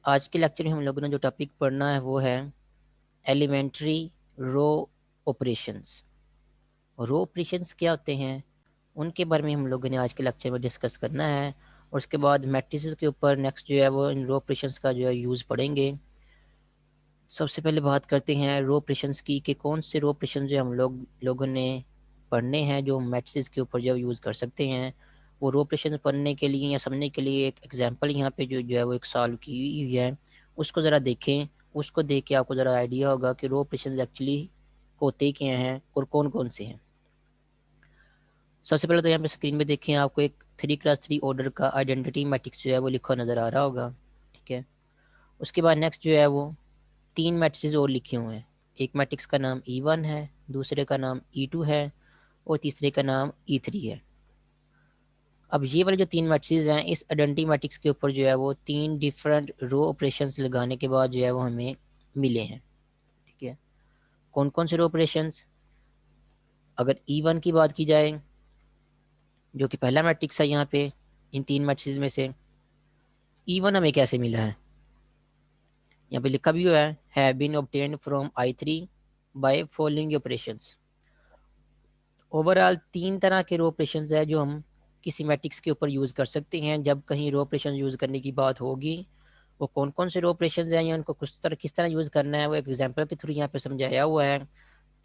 आज के लेक्चर में हम लोगों ने जो टॉपिक पढ़ना है वो है एलिमेंट्री रो ऑपरेशंस। रो ऑपरेशंस क्या होते हैं उनके बारे में हम लोगों ने आज के लेक्चर में डिस्कस करना है। और उसके बाद मैट्रिसेस के ऊपर नेक्स्ट जो है वो इन रो ऑपरेशंस का जो है यूज़ पढ़ेंगे। सबसे पहले बात करते हैं रो ऑपरेशंस की कि कौन से रो ऑपरेशन जो हम लोगों ने पढ़ने हैं जो मैट्रिसेस के ऊपर जो यूज़ कर सकते हैं। वो रो ऑपरेशन पढ़ने के लिए या समझने के लिए एक एग्जांपल यहाँ पे जो जो है वो एक सॉल्व की हुई है, उसको ज़रा देखें। उसको देख के आपको ज़रा आइडिया होगा कि रो ऑपरेशन एक्चुअली होते क्या हैं और कौन कौन से हैं। सबसे पहले तो यहाँ पे स्क्रीन पे देखें, आपको एक 3 × 3 ऑर्डर का आइडेंटिटी मैट्रिक्स जो है वो लिखा नज़र आ रहा होगा। ठीक है, उसके बाद नेक्स्ट जो है वो 3 मैट्रिसेस और लिखे हुए हैं। एक मैट्रिक्स का नाम E1 है, दूसरे का नाम E2 है और तीसरे का नाम E3 है। अब ये वाले जो 3 मैट्रिसेस हैं, इस आइडेंटिटी मैट्रिक्स के ऊपर जो है वो 3 डिफरेंट रो ऑपरेशंस लगाने के बाद जो है वो हमें मिले हैं। ठीक है, कौन कौन से रो ऑपरेशंस? अगर E1 की बात की जाए, जो कि पहला मैट्रिक्स है यहाँ पे इन 3 मैट्रिसेस में से, E1 हमें कैसे मिला है? यहाँ पे लिखा भी हुआ है, have been obtained from I3 by following operations. Overall 3 तरह के रो ऑपरेशंस है जो हम किसी मैट्रिक्स के ऊपर यूज़ कर सकते हैं जब कहीं रो ऑपरेशन यूज़ करने की बात होगी। वो कौन कौन से रो ऑपरेशंस हैं या उनको किस तरह यूज़ करना है, वो एक एग्जांपल के थ्रू यहाँ पे समझाया हुआ है।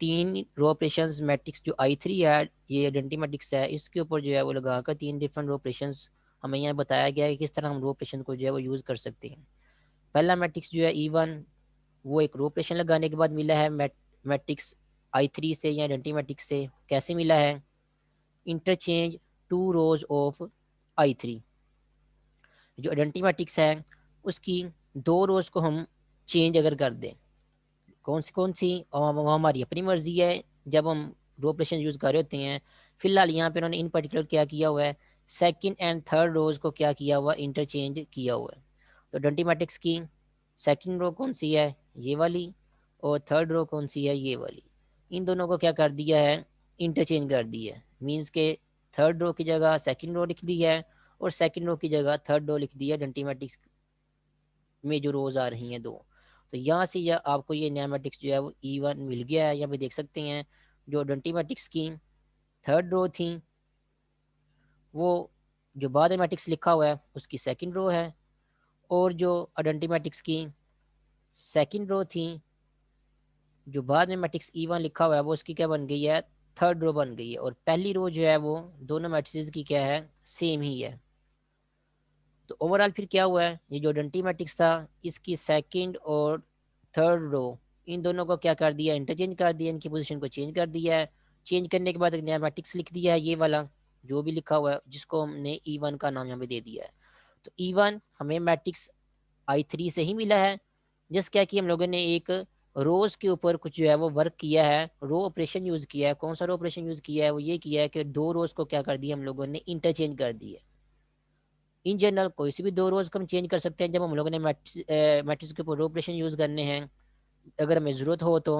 3 रो ऑपरेशंस मैट्रिक्स जो I3 है, ये आइडेंटिटी मैट्रिक्स है, इसके ऊपर जो है वो लगाकर 3 डिफरेंट रो ऑपरेशंस हमें यहाँ बताया गया है कि किस तरह हम रो ऑपरेशन को जो है वो यूज़ कर सकते हैं। पहला मैट्रिक्स जो है E1, वो एक रो ऑपरेशन लगाने के बाद मिला है मैट्रिक्स I3 से या आइडेंटिटी मैट्रिक्स से। कैसे मिला है? Interchange 2 rose of I3। जो आइडेंटिटी मैट्रिक्स है उसकी 2 रोज को हम चेंज अगर कर दें, कौन सी और वो हमारी अपनी मर्जी है जब हम रो ऑपरेशन यूज़ कर रहे होते हैं। फिलहाल यहाँ पे उन्होंने इन पर्टिकुलर क्या किया हुआ है, सेकंड एंड थर्ड रोज को क्या किया हुआ, इंटरचेंज किया हुआ है। तो आइडेंटिटी मैट्रिक्स की सेकंड रो कौन सी है, ये वाली, और थर्ड रो कौन सी है, ये वाली। इन दोनों को क्या कर दिया है, इंटरचेंज कर दिया है। मीन्स के थर्ड रो की जगह सेकंड रो लिख दी है और सेकंड रो की जगह थर्ड रो लिख दी है आइडेंटिटी मैट्रिक्स में जो रोज आ रही हैं दो। तो यहाँ से यह आपको ये नया मैट्रिक्स जो है वो E1 मिल गया है। यहाँ पे देख सकते हैं जो आइडेंटिटी मैट्रिक्स की थर्ड रो थी, वो जो बाद में मैट्रिक्स लिखा हुआ है उसकी सेकंड रो है, और जो आइडेंटिटी मैट्रिक्स की सेकंड रो थी, जो बाद में मैट्रिक्स E1 लिखा हुआ है, वो उसकी क्या बन गई है, थर्ड रो बन गई है। और पहली रो जो है वो दोनों मैट्रिक्स की क्या है, सेम ही है। तो ओवरऑल फिर क्या हुआ है, ये जो आइडेंटिटी मैट्रिक्स था इसकी सेकंड और थर्ड रो, इन दोनों को क्या कर दिया, इंटरचेंज कर दिया, इनकी पोजीशन को चेंज कर दिया है। चेंज करने के बाद एक नया मैट्रिक्स लिख दिया है, ये वाला जो भी लिखा हुआ है, जिसको हमने E1 का नाम यहाँ पे दे दिया है। तो E1 हमें मैट्रिक्स I3 से ही मिला है। जिस क्या कि हम लोगों ने एक रोज के ऊपर कुछ जो है वो वर्क किया है, रो ऑपरेशन यूज किया है। कौन सा रो ऑपरेशन यूज किया है, वो ये किया है कि 2 रोज को क्या कर दिया हम लोगों ने, इंटरचेंज कर दिया। इन जनरल कोई सी भी 2 रोज को हम चेंज कर सकते हैं जब हम लोगों ने मैट्रिक्स के ऊपर रो ऑपरेशन यूज करने हैं, अगर हमें ज़रूरत हो तो।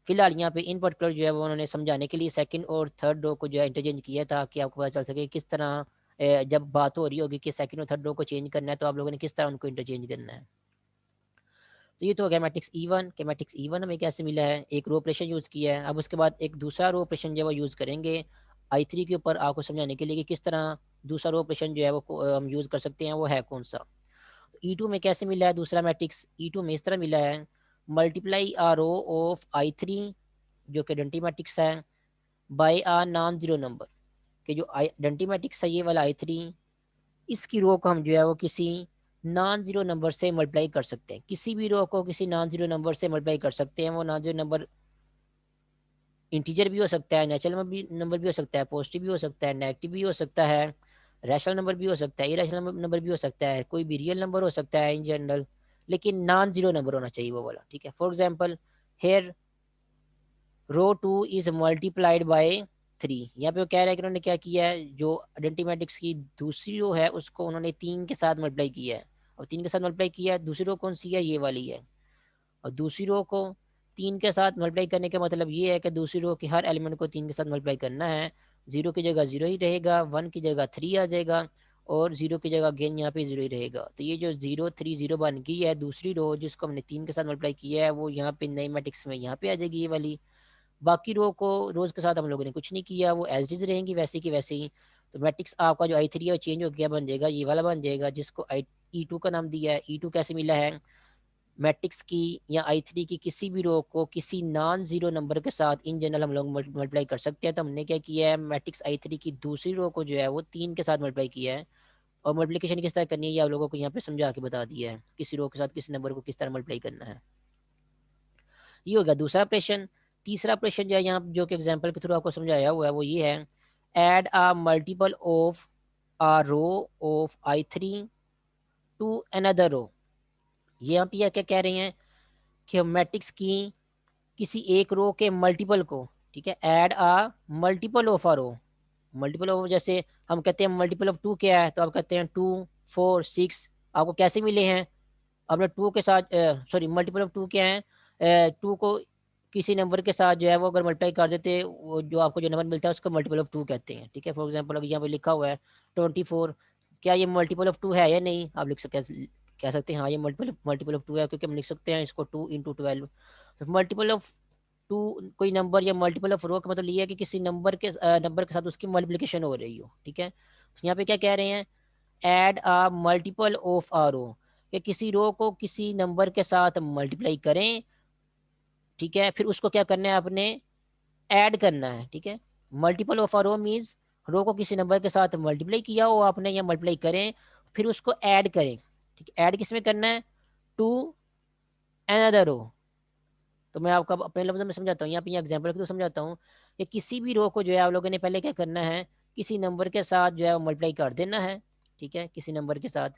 फिलहाल यहाँ पे इन पर्टिकुलर जो है वो उन्होंने समझाने के लिए सेकंड और थर्ड रो को जो है इंटरचेंज किया था कि आपको पता चल सके किस तरह जब बात हो रही होगी कि सेकंड और थर्ड रो को चेंज करना है तो आप लोगों ने किस तरह उनको इंटरचेंज करना है। तो ये तो हो गया मैट्रिक्स E1 के। मैट्रिक्स E1 हमें कैसे मिला है, एक रो ऑपरेशन यूज़ किया है। अब उसके बाद एक दूसरा रो ऑपरेशन जो है वो यूज़ करेंगे I3 के ऊपर, आपको समझाने के लिए कि किस तरह दूसरा रो ऑपरेशन जो है वो हम यूज़ कर सकते हैं, वो है कौन सा। तो E2 में कैसे मिला है दूसरा मैट्रिक्स, E2 में इस तरह मिला है, multiply uh row of I3 जो कि आइडेंटिटी मैट्रिक्स है, बाय आ नॉन जीरो नंबर के जो आइडेंटिटी मैट्रिक्स है ये वाला I3, इसकी रो को हम जो है वो किसी नॉन जीरो नंबर से मल्टीप्लाई कर सकते हैं। किसी भी रो को किसी नॉन जीरो नंबर से मल्टीप्लाई कर सकते हैं। वो नॉन जीरो नंबर इंटीजर भी हो सकता है, नेचुरल नंबर भी हो सकता है, पॉजिटिव भी हो सकता है, नेगेटिव भी हो सकता है, रैशनल नंबर भी हो सकता है, इरेशनल नंबर भी हो सकता है, कोई भी रियल नंबर हो सकता है इन जनरल, लेकिन नॉन जीरो नंबर होना चाहिए वो वाला। ठीक है, for example here row 2 is multiplied by 3। यहाँ पे वो कह रहा है कि उन्होंने क्या किया है, जो आइडेंटिटी मैट्रिक्स की दूसरी रो है उसको उन्होंने 3 के साथ मल्टीप्लाई किया है। और 3 के साथ मल्टीप्लाई किया है, दूसरी रो कौन सी है, ये वाली है। और दूसरी रो को 3 के साथ मल्टीप्लाई करने का मतलब ये है कि दूसरी रो के हर एलिमेंट को 3 के साथ मल्टीप्लाई करना है। 0 की जगह 0 ही रहेगा, 1 की जगह 3 आ जाएगा, और 0 की जगह अगेन यहाँ पे 0 ही रहेगा। तो ये जो 0 3 0 बन गई है दूसरी रो जिसको हमने 3 के साथ मल्टीप्लाई किया है, वो यहाँ पे नई मैट्रिक्स में यहाँ पे आ जाएगी ये वाली। बाकी रो को रोज के साथ हम लोगों ने कुछ नहीं किया, वो एज इज रहेंगी वैसे की वैसे ही। तो मैट्रिक्स आपका जो I3 है वो चेंज हो गया, बन जाएगा ये वाला बन जाएगा जिसको E2 का नाम दिया है। E2 कैसे मिला है, मैट्रिक्स की या I3 की किसी भी रो को किसी नॉन जीरो नंबर के साथ इन जनरल हम लोग मल्टीप्लाई कर सकते हैं। तो हमने क्या किया है, मैट्रिक्स I3 की दूसरी रो को जो है वो 3 के साथ मल्टीप्लाई किया है। और मल्टीप्लिकेशन किस तरह करनी है ये आप लोगों को यहाँ पे समझा के बता दिया है, किसी रो के साथ किसी नंबर को किस तरह मल्टीप्लाई करना है। ये हो गया दूसरा ऑपरेशन। तीसरा ऑपरेशन जो है यहाँ जो कि एग्जांपल के थ्रू आपको समझाया हुआ है वो ये है, add a multiple of a row of I3 to another row. ये यहाँ पे क्या कह रहे हैं कि हम मैट्रिक्स की किसी एक रो के मल्टीपल को, ठीक है, add a multiple of a row. Multiple of जैसे हम कहते हैं मल्टीपल ऑफ 2 क्या है, तो आप कहते हैं 2 4 6। आपको कैसे मिले हैं, आपने 2 के साथ सॉरी मल्टीपल ऑफ 2 क्या है, 2 को किसी नंबर के साथ जो है वो अगर मल्टीप्लाई कर देते वो जो आपको जो नंबर मिलता है उसको मल्टीपल ऑफ 2 कहते हैं। ठीक है, फॉर एग्जाम्पल अगर यहाँ पे लिखा हुआ है 24, क्या ये मल्टीपल ऑफ 2 है या नहीं, आप लिख सकते कह सकते हैं हाँ ये मल्टीपल ऑफ 2 है, क्योंकि हम लिख सकते हैं इसको 2 × 12। तो मल्टीपल ऑफ 2 कोई नंबर या मल्टीपल ऑफ रो का मतलब ये है कि किसी नंबर के साथ उसकी मल्टीप्लिकेशन हो रही हो। ठीक है, तो यहाँ पे क्या कह रहे हैं, add a multiple of a रो, कि किसी रो को किसी नंबर के साथ मल्टीप्लाई करें। ठीक है, फिर उसको क्या करना है आपने, ऐड करना है। ठीक है, multiple of a row means row को किसी नंबर के साथ मल्टीप्लाई किया हो आपने या मल्टीप्लाई करें, फिर उसको ऐड करें। ठीक है, ऐड किस में करना है, टू अनदर रो। तो मैं आपको अपने लफ्ज़ों में समझाता हूँ, यहाँ पे एग्जाम्पल के तो समझाता हूँ कि किसी भी रो को जो है आप लोगों ने पहले क्या करना है, किसी नंबर के साथ जो है मल्टीप्लाई कर देना है। ठीक है, किसी नंबर के साथ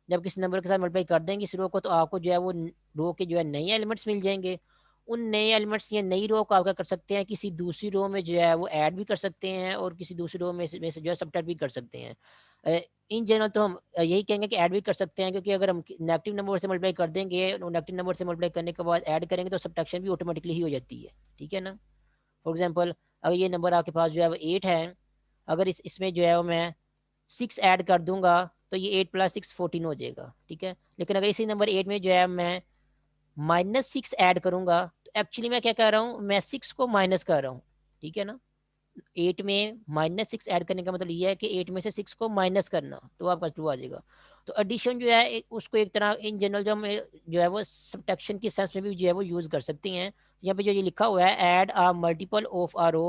जब किसी नंबर के साथ मल्टीप्लाई कर देंगे इस रो को, तो आपको जो है वो रो के जो है नए एलिमेंट्स मिल जाएंगे। उन नए एलिमेंट्स या नई रो को आप क्या कर सकते हैं, किसी दूसरी रो में जो है वो ऐड भी कर सकते हैं और किसी दूसरी रो में से जो है सबट्रैक्ट भी कर सकते हैं। इन जनरल तो हम यही कहेंगे कि ऐड भी कर सकते हैं, क्योंकि अगर हम नेगेटिव नंबर से मल्टीप्लाई कर देंगे और नेगेटिव नंबर से मल्टीप्लाई करने के बाद ऐड करेंगे तो सब्ट्रैक्शन भी ऑटोमेटिकली ही हो जाती है। ठीक है ना, फॉर एग्जांपल अगर ये नंबर आपके पास जो है वो 8 है, अगर इसमें जो है वो मैं 6 ऐड कर दूंगा तो ये 8 + 6 14 हो जाएगा। ठीक है, लेकिन अगर इसी नंबर 8 में जो है मैं -6 ऐड करूंगा तो एक्चुअली मैं क्या कर रहा हूँ, मैं 6 को माइनस कर रहा हूँ। ठीक है ना, 8 में -6 ऐड करने का मतलब ये है कि 8 में से 6 को माइनस करना, तो आपका ट्रू आ जाएगा। तो एडिशन जो है उसको एक तरह इन जनरल जो हम जो है वो सब्ट्रैक्शन की सेंस में भी जो है वो यूज कर सकते हैं। तो यहाँ पे जो ये लिखा हुआ है, add a multiple of a row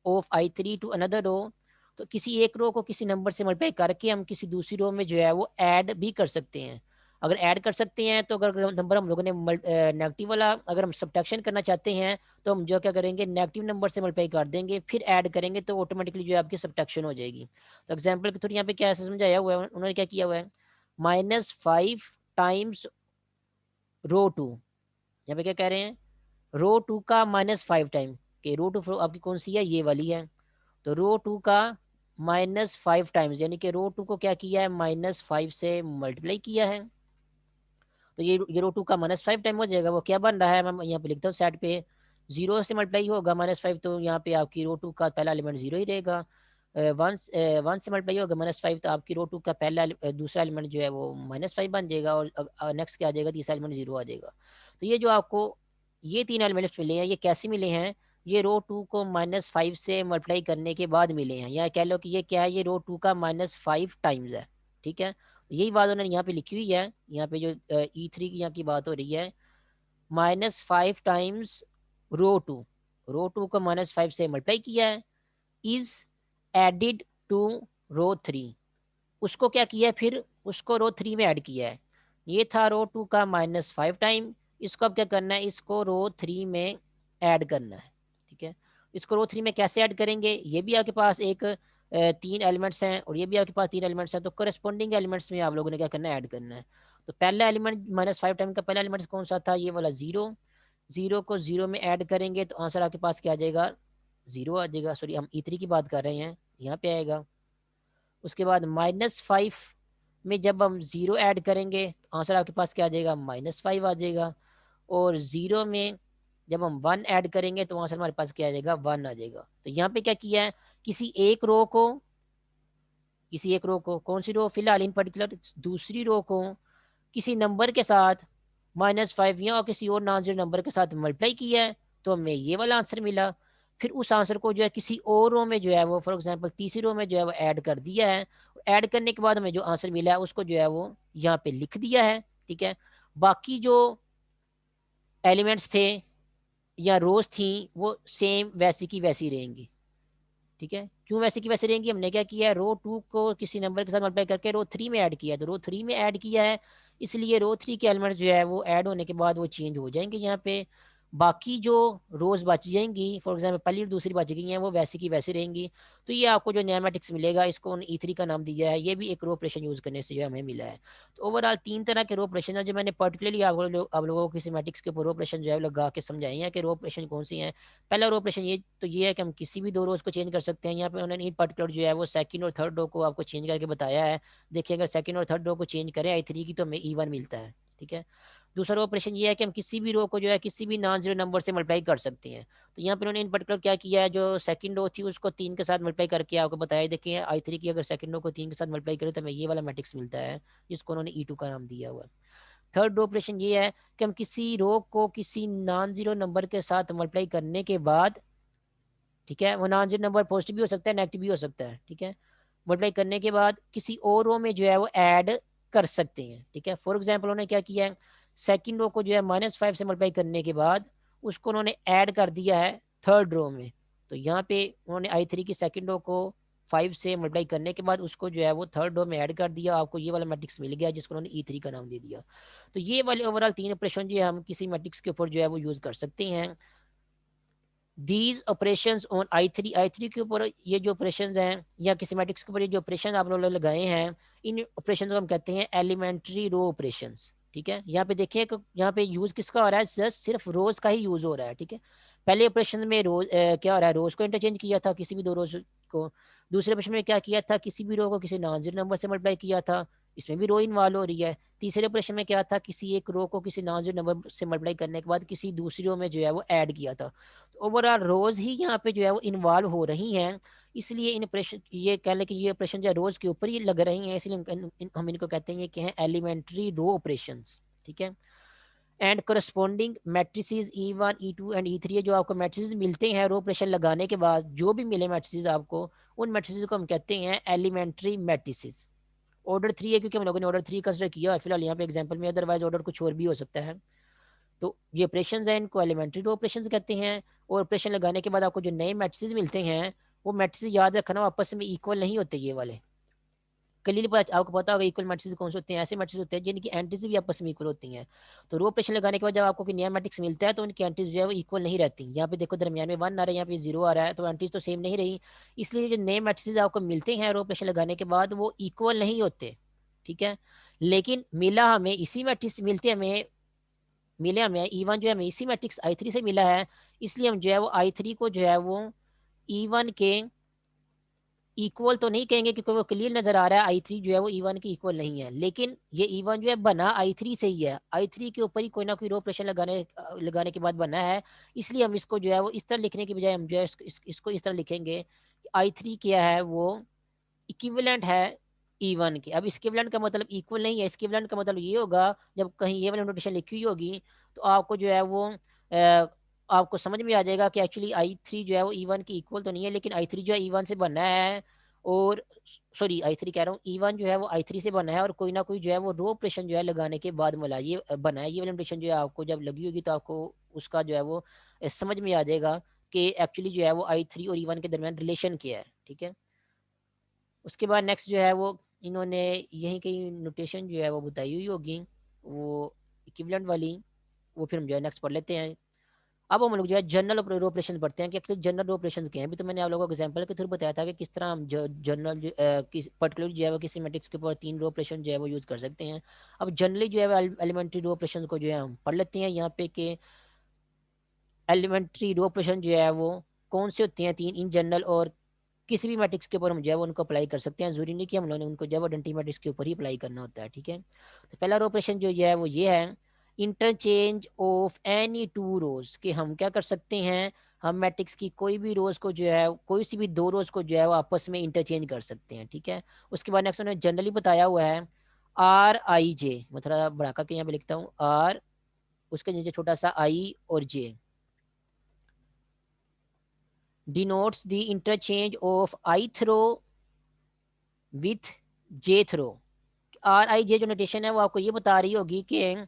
of I3 to another row, तो किसी एक रो को किसी नंबर से मल्टीप्लाई करके हम किसी दूसरी रो में जो है वो ऐड भी कर सकते हैं। अगर ऐड कर सकते हैं तो अगर नंबर हम लोगों ने नेगेटिव वाला अगर हम सब्ट्रैक्शन करना चाहते हैं तो हम जो क्या करेंगे, नेगेटिव नंबर से मल्टीप्लाई कर देंगे फिर ऐड करेंगे तो ऑटोमेटिकली जो है आपकी सब्ट्रैक्शन हो जाएगी। तो एग्जाम्पल के थ्रू यहाँ पे क्या ऐसे समझाया हुआ है, उन्होंने क्या किया हुआ है, -5 टाइम्स रो 2। यहाँ पे क्या कह रहे हैं, रो 2 का -5 टाइम, के रो 2 आपकी कौन सी है, ये वाली है। तो रो 2 का -5 टाइम्स, यानी कि रो 2 को क्या किया है, -5 से मल्टीप्लाई किया है। तो ये रो 2 का -5 टाइम हो जाएगा। वो क्या बन रहा है, मैं यहाँ पे लिखता हूँ साइड पे, 0 से मल्टीप्लाई होगा -5, तो यहाँ पे आपकी रो 2 का पहला एलिमेंट 0 ही रहेगा। वन से मल्टीप्लाई होगा -5, तो आपकी रो 2 का दूसरा एलिमेंट जो है वो -5 बन जाएगा और नेक्स्ट क्या आ जाएगा, तीसरा एलिमेंट 0 आ जाएगा। तो ये जो आपको ये 3 एलिमेंट्स मिले हैं, ये कैसे मिले हैं, ये रो 2 को -5 से मल्टीप्लाई करने के बाद मिले हैं, या कह लो कि ये क्या है, ये रो 2 का -5 टाइम्स है। ठीक है, यही बात उन्होंने यहाँ पे लिखी हुई है, यहाँ पे जो E3 की यहाँ की बात हो रही है, -5 टाइम्स रो 2 को -5 से मल्टीप्लाई किया है, इज एडिड टू रो 3। उसको क्या किया है, फिर उसको रो 3 में ऐड किया है। ये था रो 2 का -5 टाइम, इसको अब क्या करना है, इसको रो 3 में ऐड करना है। ठीक है, इसको रो 3 में कैसे ऐड करेंगे, ये भी आपके पास एक 3 एलिमेंट्स हैं और ये भी आपके पास 3 एलिमेंट्स हैं, तो करस्पॉन्डिंग एलिमेंट्स में आप लोगों ने क्या करना है, ऐड करना है। तो पहला एलिमेंट -5 टाइम का पहला एलिमेंट कौन सा था, ये वाला 0। 0 को 0 में ऐड करेंगे तो आंसर आपके पास क्या आ जाएगा, 0 आ जाएगा। सॉरी, हम E3 की बात कर रहे हैं, यहाँ पे आएगा। उसके बाद -5 में जब हम 0 ऐड करेंगे तो आंसर आपके पास क्या आ जाएगा, -5 आ जाएगा। और 0 में जब हम 1 ऐड करेंगे तो आंसर हमारे पास क्या आ जाएगा, 1 आ जाएगा। तो यहाँ पे क्या किया है, किसी एक रो को किसी एक रो को, कौन सी रो, फिलहाल इन पर्टिकुलर दूसरी रो को किसी नंबर के साथ -5 या किसी और नॉन जीरो नंबर के साथ मल्टीप्लाई किया है, तो हमें ये वाला आंसर मिला। फिर उस आंसर को जो है किसी और रो में जो है वो, फॉर एग्जांपल तीसरी रो में जो है वो ऐड कर दिया है। ऐड करने के बाद हमें जो आंसर मिला है उसको जो है वो यहाँ पे लिख दिया है। ठीक है, बाकी जो एलिमेंट्स थे या रोज थी वो सेम वैसी की वैसी रहेंगी। ठीक है, क्यों वैसे की वैसे रहेंगी, हमने क्या किया है, रो 2 को किसी नंबर के साथ मल्टीप्लाई करके रो 3 में ऐड किया है, तो रो 3 में ऐड किया है, इसलिए रो 3 के एलिमेंट्स जो है वो ऐड होने के बाद वो चेंज हो जाएंगे यहाँ पे। बाकी जो रोज बच जाएंगी, फॉर एग्जाम्पल पहली और दूसरी बच गई हैं, वो वैसी की वैसी रहेंगी। तो ये आपको जो नया मैट्रिक्स मिलेगा, इसको E3 का नाम दिया है, ये भी एक रो ऑपरेशन यूज करने से जो है हमें मिला है। तो ओवरऑल 3 तरह के रो ऑपरेशन है जो मैंने पर्टिकुलरली आप लोगों को किसी मैट्रिक्स के ऊपर रो ऑपरेशन जो है लगा के समझाए हैं कि रो ऑपरेशन कौन सी है। पहला रो ऑपरेशन ये तो ये है कि हम किसी भी दो रोज को चेंज कर सकते हैं। यहाँ पे उन्होंने इन पर्टिकुलर जो है वो सेकंड और थर्ड रो को आपको चेंज करके बताया है। देखिए, अगर सेकंड और थर्ड रो को चेंज करें I3 की, तो हमें E1 मिलता है। ठीक है, दूसरा ऑपरेशन ये है कि हम किसी भी रो को जो है किसी भी नॉन जीरो नंबर से मल्टीप्लाई कर सकते हैं। तो यहाँ पे उन्होंने इन पर्टिकुलर क्या किया है, जो सेकंड रो थी उसको 3 के साथ मल्टीप्लाई करके आपको बताया। देखिए I3 की अगर सेकंड रो को 3 के साथ मल्टीप्लाई करें तो हमें ये वाला मैट्रिक्स मिलता है, जिसको उन्होंने E2 का नाम दिया हुआ है। थर्ड रो ऑपरेशन ये है कि हम किसी रो को किसी नॉन जीरो नंबर के साथ मल्टीप्लाई करने के बाद, ठीक है, वो नॉन जीरो नंबर पॉजिटिव भी हो सकता है नेगेटिव भी हो सकता है। ठीक है, मल्टीप्लाई करने के बाद किसी और रो में जो है वो ऐड कर सकते हैं। ठीक है, फॉर एग्जाम्पल उन्होंने क्या किया है, सेकंड रो को जो है -5 से मल्टीप्लाई करने के बाद उसको उन्होंने ऐड कर दिया है थर्ड रो में। तो यहाँ पे उन्होंने I3 की सेकंड रो को 5 से मल्टीप्लाई करने के बाद उसको जो है वो थर्ड रो में ऐड कर दिया, आपको ये वाला मैट्रिक्स मिल गया जिसको उन्होंने E3 का नाम दे दिया। तो ये वाले ओवरऑल 3 ऑपरेशन जो है हम किसी मैट्रिक्स के ऊपर जो है वो यूज कर सकते हैं। These operations on I three के ऊपर ये जो ऑपरेशंस हैं या किसी मैट्रिक्स के ऊपर ये जो ऑपरेशन आप लोग लगाए हैं, इन ऑपरेशंस को हम कहते हैं एलिमेंट्री रो ऑपरेशंस। ठीक है, यहाँ पे देखिए यहाँ पे यूज किसका हो रहा है, सिर्फ रोज का ही यूज हो रहा है। ठीक है, पहले ऑपरेशन में रोज क्या हो रहा है, रोज को इंटरचेंज किया था किसी भी दो रोज को। दूसरे ऑपरेशन में क्या किया था, किसी भी रो को किसी नॉन जीरो नंबर से मल्टीप्लाई किया था, इसमें भी रो इन्वॉल्व हो रही है। तीसरे ऑपरेशन में क्या था, किसी एक रो को किसी नॉन जीरो नंबर से मल्टीप्लाई करने के बाद किसी दूसरी रो में जो है वो ऐड किया था। ओवरऑल रोज ही यहाँ पे जो है वो इन्वॉल्व हो रही हैं, इसलिए इन ऑपरेशन ये कह लें कि ये ऑपरेशन जो है रोज के ऊपर ही लग रही हैं, इसलिए हम इनको कहते हैं ये क्या है, एलिमेंट्री रो ऑपरेशंस। ठीक है, and corresponding matrices E1 E2 and E3 जो आपको मैट्रिसेस मिलते हैं रो ऑपरेशन लगाने के बाद, जो भी मिले मैट्रिसेस आपको, उन मैट्रिसेस को हम कहते हैं एलिमेंट्री मैट्रिसेस। ऑर्डर 3 है क्योंकि हम लोगों ने ऑर्डर 3 कंसिडर किया है फिलहाल यहाँ पे एग्जांपल में, अदरवाइज ऑर्डर कुछ और भी हो सकता है। तो ये ऑपरेशंस हैं, इनको एलिमेंट्री रो ऑपरेशंस कहते हैं। और ऑपरेशन लगाने के बाद आपको जो नए मैट्रिसेस मिलते हैं, वो मैट्रिसेस याद रखना आपस में इक्वल नहीं होते। ये वाले क्लियरली आपको पता होगा इक्वल मैट्रिसेस कौन से होते हैं, ऐसे मैट्रिसेस होते हैं जिनकी एंटीज भी आपस में इक्वल होती हैं। तो रो ऑपरेशन लगाने के बाद जब आपको कोई नया मैट्रिक्स मिलता है तो उनकी एंटीज जो है वो इक्वल नहीं रहती। यहाँ पे देखो दरमियान में 1 आ रहा है, यहाँ पे 0 आ रहा है, तो एंटीज तो सेम नहीं रही। इसलिए जो नए मैट्रिसेस आपको मिलते हैं रो ऑपरेशन लगाने के बाद, वो इक्वल नहीं होते। ठीक है, लेकिन मिला हमें इसी मैट्रिक्स मिलते हमें मिले हमें E1 जो है हमें इसी मैट्रिक्स I3 से मिला है, इसलिए हम जो है वो I3 को जो है वो E1 के इक्वल तो नहीं कहेंगे क्योंकि वो क्लियर नजर आ रहा है I3 जो है वो E1 के इक्वल नहीं है। लेकिन ये E1 जो है बना I3 से ही है, I3 के ऊपर ही कोई ना कोई रो ऑपरेशन लगाने के बाद बना है। इसलिए हम इसको जो है वो इस तरह लिखने की बजाय हम जो है इसको इस तरह लिखेंगे कि I3 क्या है, वो इक्विवेलेंट है E1 के। अब इक्विवेलेंट का मतलब इक्वल नहीं है, इक्विवेलेंट का मतलब ये होगा, जब कहीं ये वाली नोटेशन लिखी हुई होगी तो आपको जो है वो आपको समझ में आ जाएगा कि एक्चुअली I3 जो है वो E1 की इक्वल तो नहीं है, लेकिन I3 जो है E1 से बना है। और सॉरी I3 कह रहा हूँ, E1 जो है वो I3 से बना है, और कोई ना कोई जो है वो रो ऑपरेशन जो है लगाने के बाद मिला ये बना है। ये वाली नोटेशन जो है आपको जब लगी होगी तो आपको उसका जो है वो समझ में आ जाएगा कि एक्चुअली जो है वो I3 और E1 के दरमियान रिलेशन क्या है। ठीक है, उसके बाद नेक्स्ट जो है वो इन्होंने यहीं कहीं नोटेशन जो है वो बताई हुई होगी, वो इक्विवेलेंट वाली, वो फिर हम जो है नेक्स्ट पढ़ लेते हैं। अब हम लोग जो है जनरल ऑपरेशन पढ़ते हैं कि एक्चुअली जनरल ऑपरेशन क्या है। अभी तो मैंने आप लोगों को एग्जांपल के थ्रू बताया था कि किस तरह हम जनरल पर्टिकुलर जो है वो किसी मैट्रिक्स के ऊपर 3 रो ऑपरेशन जो है वो यूज कर सकते हैं। अब जनरली जो है एलिमेंट्री रो ऑपरेशन को जो है हम पढ़ लेते हैं यहाँ पे कि एलिमेंट्री रो ऑपरेशन जो है वो कौन से होते हैं 3 इन जनरल, और किसी भी मैट्रिक्स के ऊपर हम जो है वो उनको अप्लाई कर सकते हैं। जरूरी नहीं कि हम लोगों ने उनको जो है वो आइडेंटिटी मैट्रिक्स के ऊपर ही अप्लाई करना होता है। ठीक है, तो पहला रो ऑपरेशन जो है वो ये है, interchange of any two rows, कि हम क्या कर सकते हैं, हम मैट्रिक्स की कोई भी रोज को जो है, कोई सी भी दो रोज को जो है वो आपस में इंटरचेंज कर सकते हैं, ठीक है। उसके बाद नेक्स्ट उन्होंने जनरली बताया हुआ है RIJ, मैं थोड़ा बढ़ा करके यहाँ पे लिखता हूँ R, उसके नीचे छोटा सा I और J denotes the interchange of ith row with jth row। RIJ जो नोटेशन है वो आपको ये बता रही होगी कि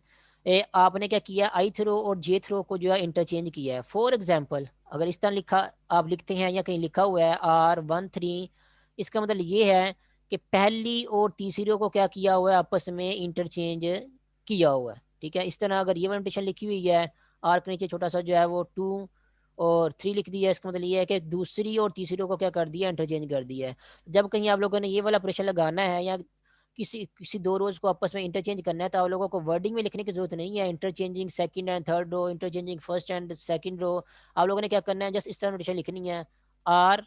आपने क्या किया, आई थ्रो और जे थ्रो को जो है इंटरचेंज किया है। फॉर एग्जाम्पल अगर इस तरह लिखा आप लिखते हैं या कहीं लिखा हुआ है R13, इसका मतलब ये है कि पहली और तीसरी रो को क्या किया हुआ है, आपस में इंटरचेंज किया हुआ है, ठीक है। इस तरह अगर ये नोटेशन लिखी हुई है, आर के नीचे छोटा सा जो है वो 2 और 3 लिख दिया है, इसका मतलब ये है कि दूसरी और तीसरी रो को क्या कर दिया, इंटरचेंज कर दिया है। जब कहीं आप लोगों ने ये वाला ऑपरेशन लगाना है या किसी किसी दो रोज को आपस में इंटरचेंज करना है, तो आप लोगों को वर्डिंग में लिखने की जरूरत नहीं है, interchanging second and third row, interchanging first and second row. आप लोगों ने क्या करना है, जस्ट इस तरह नोटेशन लिखनी है आर,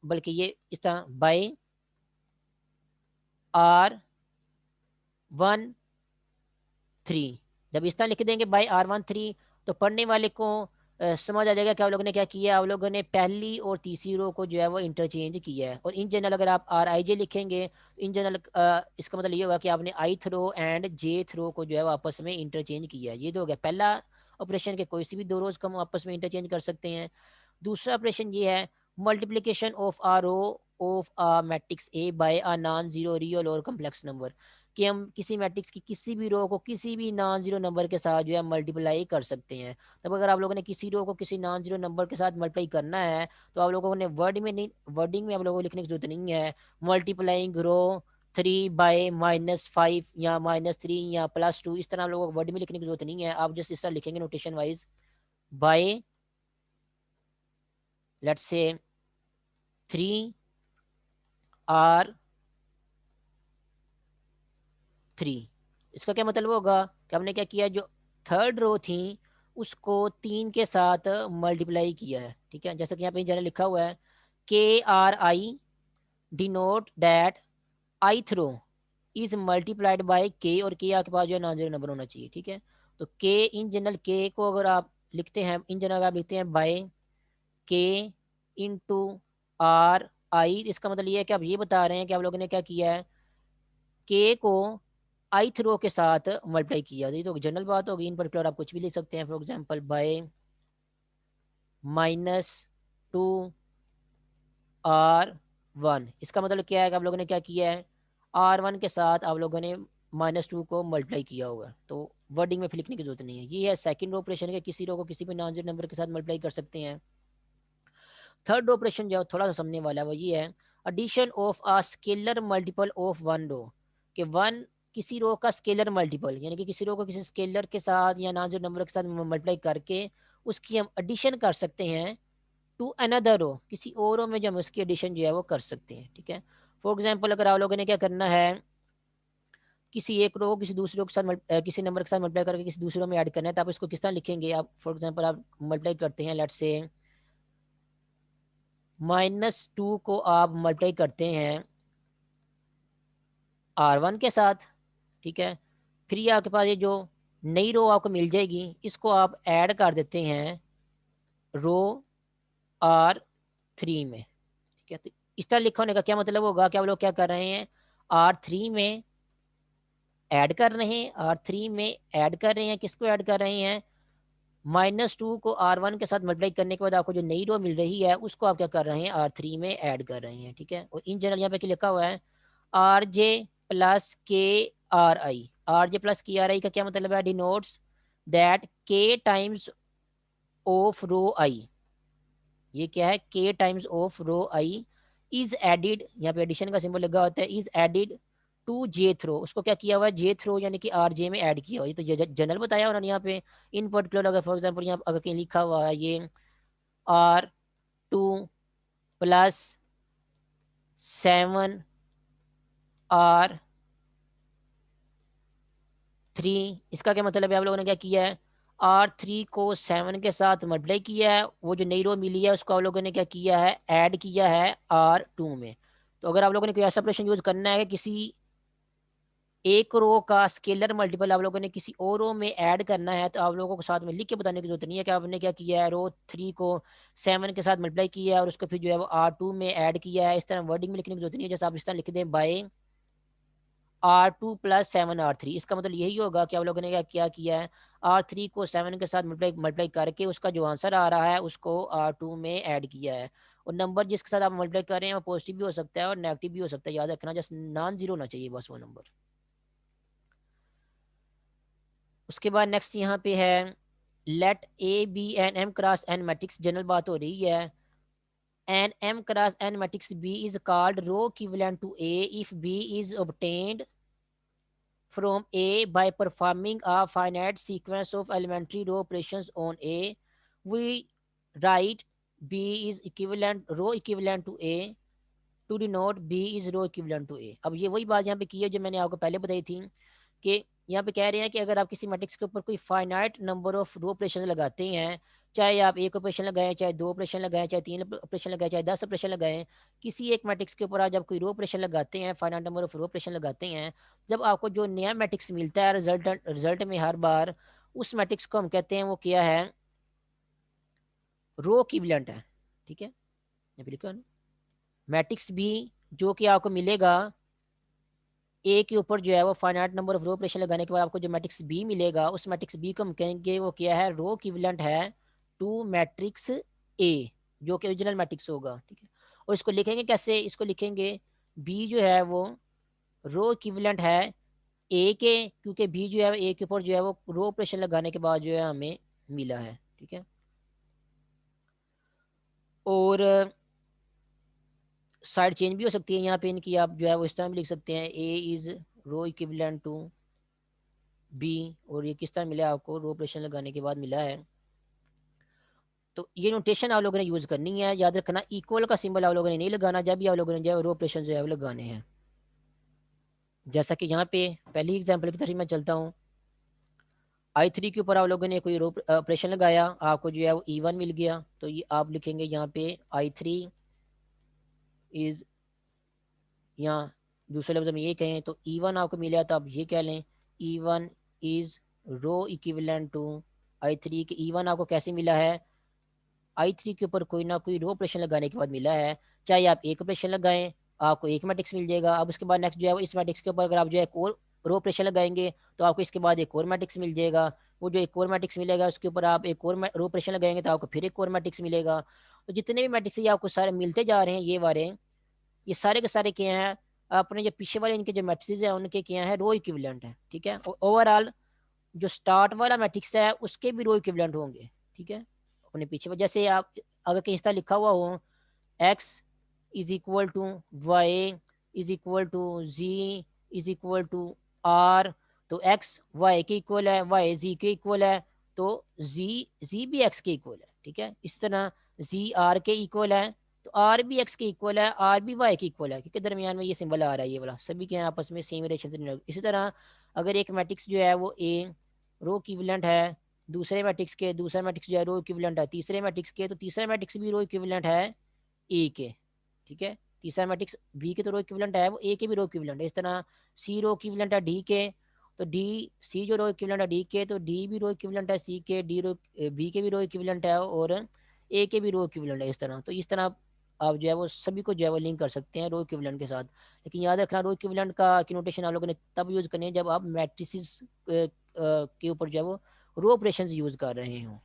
बल्कि ये इस तरह बाय R13। जब इस तरह लिख देंगे बाय R13 तो पढ़ने वाले को समझ आ जाएगा कि आप लोगों ने क्या किया, आप लोगों ने पहली और तीसरी रो को जो है वो इंटरचेंज किया है। और इन जनरल अगर आप RIJ लिखेंगे, इन जनरल इसका मतलब ये होगा कि आपने I th row and J th row को जो है वो आपस में इंटरचेंज किया है। ये तो हो गया पहला ऑपरेशन के, कोई सी भी दो रोज को हम आपस में इंटरचेंज कर सकते हैं। दूसरा ऑपरेशन ये है multiplication of a row of a matrix A by a non zero real और कम्प्लेक्स नंबर, कि हम किसी मैट्रिक्स की किसी भी रो को किसी भी नॉन जीरो नंबर के साथ जो है मल्टीप्लाई कर सकते हैं। तब अगर आप लोगों ने किसी रो को किसी नॉन जीरो नंबर के साथ मल्टीप्लाई करना है, तो आप लोगों ने वर्डिंग में आप लोगों को लिखने की जरूरत नहीं है मल्टीप्लाइंग रो 3 बाय -5 या -3 या +2, इस तरह आप लोगों को वर्ड में लिखने की जरूरत नहीं है। आप जस्ट इस तरह लिखेंगे notation wise bye let's say 3R3। इसका क्या मतलब होगा कि हमने क्या किया, जो थर्ड रो थी उसको 3 के साथ मल्टीप्लाई किया है, ठीक है। जैसा कि यहाँ पे जनरल लिखा हुआ है KRI denote that I th row is multiplied by K, और के आपके पास जो है नॉन जीरो नंबर होना चाहिए, ठीक है। तो के इन जनरल के को अगर आप लिखते हैं, इन जनरल आप लिखते हैं बाय के इंटू RI, इसका मतलब ये है कि आप ये बता रहे हैं कि आप लोगों ने क्या किया है, के को आई थ्रो के साथ मल्टीप्लाई किया। ये तो जनरल बात होगी, इन पर्टिकुलर आप कुछ भी लिख सकते हैं, फॉर एग्जांपल बाय -2R1। इसका मतलब क्या है कि आप लोगों ने क्या किया है, R1 के साथ आप लोगों ने -2 को मल्टीप्लाई किया हुआ है, तो वर्डिंग में फिर लिखने की जरूरत नहीं है। ये है सेकंड ऑपरेशन के, किसी रो को किसी भी नॉन जीरो नंबर के साथ मल्टीप्लाई कर सकते हैं। थर्ड ऑपरेशन जो थोड़ा सा समझने वाला है वो ये है addition of a scalar multiple of one row, कि वन किसी रो का स्केलर मल्टीपल, यानी कि किसी रो को किसी स्केलर के साथ या नॉन जीरो नंबर के साथ मल्टीप्लाई करके उसकी हम एडिशन कर सकते हैं टू अनदर रो, किसी और रो में जो हम उसकी एडिशन जो है वो कर सकते हैं, ठीक है। फॉर एग्जाम्पल अगर आप लोगों ने क्या करना है, किसी एक रो को किसी दूसरे रो के साथ किसी नंबर के साथ मल्टीप्लाई करके किसी दूसरे रो में ऐड करना है, तो आप इसको किस तरह लिखेंगे। आप फॉर एग्जाम्पल आप मल्टीप्लाई करते हैं, लेट्स से -2 को आप मल्टीप्लाई करते हैं R1 के साथ, ठीक है। फिर ये आपके पास ये जो नई रो आपको मिल जाएगी, इसको आप ऐड कर देते हैं रो R3 में, ठीक है। तो इस तरह लिखा होने का क्या मतलब होगा कि आप लोग क्या कर रहे हैं, R3 में ऐड कर रहे हैं, किसको ऐड कर रहे हैं, -2 को R1 के साथ मल्टीप्लाई करने के बाद आपको जो नई रो मिल रही है उसको आप क्या कर रहे हैं, R3 में ऐड कर रहे हैं, ठीक है। और इन जनरल यहाँ पे क्या लिखा हुआ है, RJ + KRI का क्या मतलब है, denotes that K times of row I, ये क्या है, K times of row I is added, यहाँ पे एडिशन का सिंबल लगा होता है, is added to J th row, उसको क्या किया हुआ है, जे थ्रो यानी कि RJ में ऐड किया हुआ है। ये तो जनरल बताया उन्होंने यहाँ पे। इन पर्टिकुलर अगर फॉर एग्जाम्पल यहाँ अगर कहीं लिखा हुआ है ये R2 + 7R3, इसका क्या मतलब है, आप लोगों ने क्या किया है, R3 को 7 के साथ मल्टीप्लाई किया है, वो जो नई रो मिली है उसको आप लोगों ने क्या किया है, ऐड किया है R2 में। तो अगर आप लोगों ने कोई ऐसा ऑपरेशन यूज करना है किसी एक रो का स्केलर मल्टीपल आप लोगों ने किसी और रो में ऐड करना है तो आप लोगों को साथ में लिख के बताने की जरूरत नहीं है कि आपने क्या किया है, रो 3 को 7 के साथ मल्टीप्लाई किया है और उसको फिर जो है वो R2 में ऐड किया है। इस तरह वर्डिंग में लिखने की जरूरत नहीं है, जैसे आप इस तरह लिख दें बाय R2 प्लस 7 R3। इसका मतलब यही होगा कि आप लोगों ने क्या क्या किया है, R3 को 7 के साथ मल्टीप्लाई मल्टीप्लाई करके उसका जो आंसर आ रहा है उसको R2 में ऐड किया है। और नंबर जिसके साथ आप मल्टीप्लाई कर रहे हैं वो पॉजिटिव भी हो सकता है और नेगेटिव भी हो सकता है, याद रखना, जस्ट नॉन जीरो होना चाहिए बस वो नंबर। उसके बाद नेक्स्ट यहाँ पे है let A B N M cross N matrix. General बात हो रही है, N M cross N matrix B is called row equivalent to A if B is obtained from A by performing a finite sequence of elementary row operations on A. We write B is equivalent row equivalent to A to denote B is row equivalent to A. अब ये वही बात यहाँ पे की है जो मैंने आपको पहले बताई थी कि यहाँ पे कह रहे हैं कि अगर आप किसी मैट्रिक्स के ऊपर कोई finite number of row operation लगाते हैं, चाहे आप एक ऑपरेशन लगाएं, चाहे दो ऑपरेशन लगाएं, चाहे तीन ऑपरेशन लगाएं, चाहे 10 ऑपरेशन लगाएं, किसी एक मैट्रिक्स के ऊपर आप जब कोई रो ऑपरेशन लगाते हैं, finite number of row operation लगाते हैं, जब आपको जो नया मैट्रिक्स मिलता है रिजल्ट रिजल्ट में हर बार, उस मैट्रिक्स को हम कहते हैं वो क्या है, रो इक्विवेलेंट है। ठीक है, यहाँ पे लिखा है मैट्रिक्स बी जो कि आपको मिलेगा ए के ऊपर जो है वो finite number of row operation लगाने के बाद आपको जो मैट्रिक्स बी मिलेगा, उस मैट्रिक्स बी को हम कहेंगे वो क्या है, रो इक्विवेलेंट है टू मैट्रिक्स ए, जो कि ओरिजिनल मैट्रिक्स होगा। ठीक है, और इसको लिखेंगे कैसे, इसको लिखेंगे बी जो है वो रो इक्विवेलेंट है ए के, क्योंकि बी जो है ए के ऊपर जो है वो रो ऑपरेशन लगाने के बाद जो है हमें मिला है। ठीक है, और साइड चेंज भी हो सकती है यहाँ पे इनकी, आप जो है वो इस तरह भी लिख सकते हैं A is row equivalent to B, और ये किस तरह मिला आपको, रो ऑपरेशन लगाने के बाद मिला है। तो ये नोटेशन आप लोगों ने यूज करनी है, याद रखना इक्वल का सिंबल आप लोगों ने नहीं लगाना जब भी आप लोगों ने जो है रो ऑपरेशन जो है वो लगाने हैं। जैसा कि यहाँ पे पहली एग्जांपल की तरफ मैं चलता हूँ, I3 के ऊपर आप लोगों ने कोई रो ऑपरेशन लगाया, आपको जो है वो E1 मिल गया, तो ये आप लिखेंगे यहाँ पे I3 इज, यहाँ दूसरे लफ्ज में ये कहें तो E1 आपको मिला, तो आप ये कह लें E1 is row equivalent to I3 के E1 आपको कैसे मिला है, I3 के ऊपर कोई ना कोई रो ऑपरेशन लगाने के बाद मिला है। चाहे आप एक ऑपरेशन लगाएं आपको एक मैट्रिक्स मिल जाएगा, अब उसके बाद नेक्स्ट जो है वो इस मैट्रिक्स के ऊपर अगर आप जो है एक और रो ऑपरेशन लगाएंगे तो आपको इसके बाद एक और मैट्रिक्स मिल जाएगा, वो जो एक और मैट्रिक्स मिलेगा उसके ऊपर आप एक और रो ऑपरेशन लगाएंगे तो आपको फिर एक और मैट्रिक्स मिलेगा। तो जितने भी मैट्रिक्स ये आपको सारे मिलते जा रहे हैं ये वाले, ये सारे के सारे क्या हैं, अपने जो पीछे वाले इनके जो मैट्रिक्स हैं उनके क्या है, रो इक्विवेलेंट है। ठीक है, ओवरऑल जो स्टार्ट वाला मैट्रिक्स है उसके भी रो इक्विवेलेंट होंगे। ठीक है, अपने पीछे जैसे आप अगर कहीं इस तरह लिखा हुआ हो x is equal to Y is equal to Z is equal to R, तो x y के इक्वल है, y z के इक्वल है, तो z भी x के इक्वल है। ठीक है, इस तरह z r के इक्वल है तो r भी x के इक्वल है, r भी y के इक्वल है, क्योंकि दरमियान में ये सिंबल आ रहा है ये वाला, सभी के आपस में सेम रिलेशन से। इसी तरह अगर एक मैट्रिक्स जो है वो a रो इक्विवेलेंट है दूसरे मैट्रिक्स के, दूसरा मैट्रिक्स जो है रो इक्विवेलेंट है तीसरे मैट्रिक्स के, तो तीसरा मैट्रिक्स भी रो इक्विवेलेंट है ए के। ठीक है, तीसरा मैट्रिक्स बी के तो रो इक्विवेलेंट है, वो ए के भी रो इक्विवेलेंट है। इस तरह सी रो इक्विवेलेंट है डी के, तो डी सी जो रो इक्विवेलेंट है डी के, तो डी भी रो इक्विवेलेंट है सी के, डी रो बी के भी रो इक्विवेलेंट है और ए के भी रो इक्विवेलेंट है। इस तरह तो इस तरह आप जो है वो सभी को जो है वो लिंक कर सकते हैं रो इक्विवेलेंट के साथ। लेकिन याद रखना रो इक्विवेलेंट का की नोटेशन आप लोगों ने तब यूज़ करनी है जब आप मैट्रिसेस के ऊपर जो है वो रो ऑपरेशन यूज़ कर रहे हों,